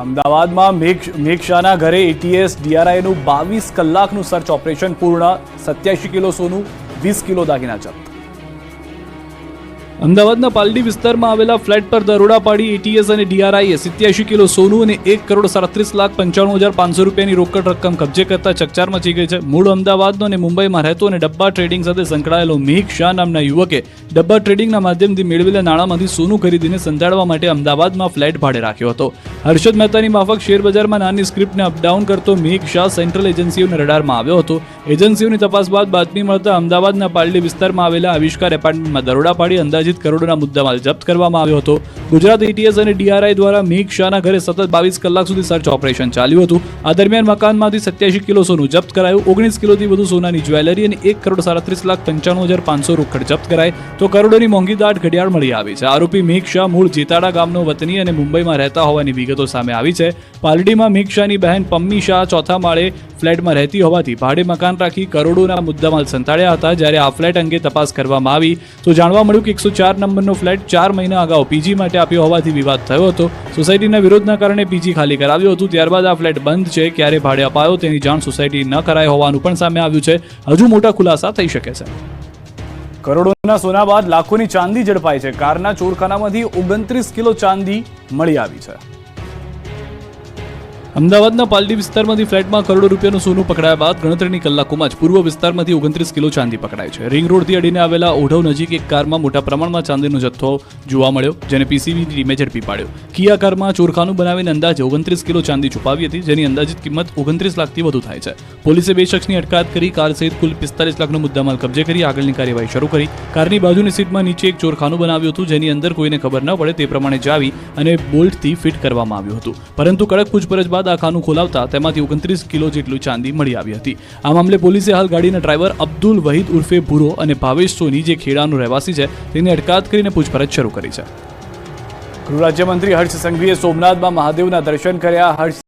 અમદાવાદમાં મેઘ શાહના ઘરે એટીએસ ડીઆરઆઈનું 22 કલાકનું સર્ચ ઓપરેશન પૂર્ણ। 87 કિલો સોનું, 20 કિલો દાગીના જપ્ત। અમદાવાદના પાલડી વિસ્તારમાં આવેલા ફ્લેટ પર દરોડા પાડી એટીએસ અને ડીઆરઆઈએ 87 કિલો સોનું અને 1,37,95,500 રૂપિયાની રોકડ રકમ કબજે કરતા ચકચાર મચી ગઈ છે। મૂળ અમદાવાદનો અને મુંબઈમાં રહેતો અને ડબ્બા ટ્રેડિંગ સાથે સંકળાયેલો મેઘ શાહ નામના યુવકે ડબ્બા ટ્રેડિંગના માધ્યમથી મેળવેલા નાણાંમાંથી સોનું ખરીદીને સંતાડવા માટે અમદાવાદમાં ફ્લેટ ભાડે રાખ્યો હતો। હર્ષદ મહેતાની માફક શેરબજારમાં નાની સ્ક્રિપ્ટને અપડાઉન કરતો મેઘ શાહ સેન્ટ્રલ એજન્સીઓના રડારમાં આવ્યો હતો। એજન્સીઓની તપાસ બાદ બાતમી મળતા અમદાવાદના પાલડી વિસ્તારમાં આવેલા આવિષ્કાર એપાર્ટમેન્ટમાં દરોડા પાડી અંદાજિત કરોડોના મુદ્દામાલ જપ્ત કરવામાં આવ્યો હતો। ગુજરાત એટીએસ અને ડીઆરઆઈ દ્વારા મેઘ શાહના ઘરે સતત 22 કલાક સુધી સર્ચ ઓપરેશન ચાલ્યું હતું। આ દરમિયાન મકાનમાંથી 87 કિલો સોનું જપ્ત કરાયું, 19 કિલોથી વધુ સોનાની જ્વેલરી અને 1,37,95,500 રોકડ જપ્ત કરાઈ તો કરોડોની મોંઘી દાટ ઘડિયાળ મળી આવી છે। આરોપી મેઘ શાહ મૂળ જેતાડા ગામનો વતની અને મુંબઈમાં રહેતા હોવાની વિગતો સામે આવી છે। પાલડીમાં મેઘ શાહની બહેન પમ્મી શાહ ચોથા માળે ફ્લેટમાં રહેતી હોવાથી ભાડે મકાન રાખી કરોડોના મુદ્દામાલ સંતાડ્યા હતા। જ્યારે આ ફ્લેટ અંગે તપાસ કરવામાં આવી તો જાણવા મળ્યું કે 104 નંબરનો ફ્લેટ 4 મહિના અગાઉ પીજી માટે આપ્યો હોવાથી વિવાદ થયો હતો। સોસાયટીના વિરોધના કારણે પીજી ખાલી કરાવ્યું હતું। ત્યારબાદ આ ફ્લેટ બંધ છે, ક્યારે ભાડે અપાયો તેની જાણ સોસાયટી ન કરાઈ હોવાનું પણ સામે આવ્યું છે। હજુ મોટા ખુલાસા થઈ શકે છે। કરોડોના સોના બાદ લાખોની ચાંદી ઝડપાઈ છે। કારના ચોરખાનામાંથી 29 કિલો ચાંદી મળી આવી છે। અમદાવાદના પાલડી વિસ્તારમાંથી ફ્લેટમાં કરોડો રૂપિયાનું સોનું પકડાયા બાદ ગણતરીની કલાકોમાં જ પૂર્વ વિસ્તારમાંથી 29 કિલો ચાંદી પકડાય છે। રિંગ રોડથી અડીને આવેલા ઓઢવ નજીક એક કારમાં મોટા પ્રમાણમાં ચાંદીનો જથ્થો જોવા મળ્યો, જેને પીસીબીની ટીમે ઝડપી પાડ્યો। કિયા કારમાં ચોરખાનું બનાવીને અંદાજે 29 કિલો ચાંદી છુપાવી હતી, જેની અંદાજિત કિંમત 29 લાખથી વધુ થાય છે। પોલીસે 2 શખ્સની અટકાયત કરી કાર સહિત કુલ 45 લાખનો મુદ્દામાલ કબજે કરી આગળની કાર્યવાહી શરૂ કરી। કારની બાજુની સીટમાં નીચે એક ચોરખાનું બનાવ્યું હતું, જેની અંદર કોઈને ખબર ન પડે તે પ્રમાણે ચાવી અને બોલ્ટથી ફિટ કરવામાં આવ્યું હતું, પરંતુ કડક પૂછપરછ બાદ આ ખાનું ખોલાવતા તેમાંથી 29 કિલો જેટલું ચાંદી મળી આવી હતી। આ મામલે પોલીસે હાલ ગાડીના ડ્રાઈવર અબ્દુલ વહીદ ઉર્ફે ભૂરો અને ભાવેશ સોની, જે ખેડાનો રહેવાસી છે, તેની અટકાયત કરીને પૂછપરછ શરૂ કરી છે। ગૃહ રાજ્યમંત્રી હર્ષ સંઘવીએ સોમનાથમાં મહાદેવના દર્શન કર્યા। હર્ષ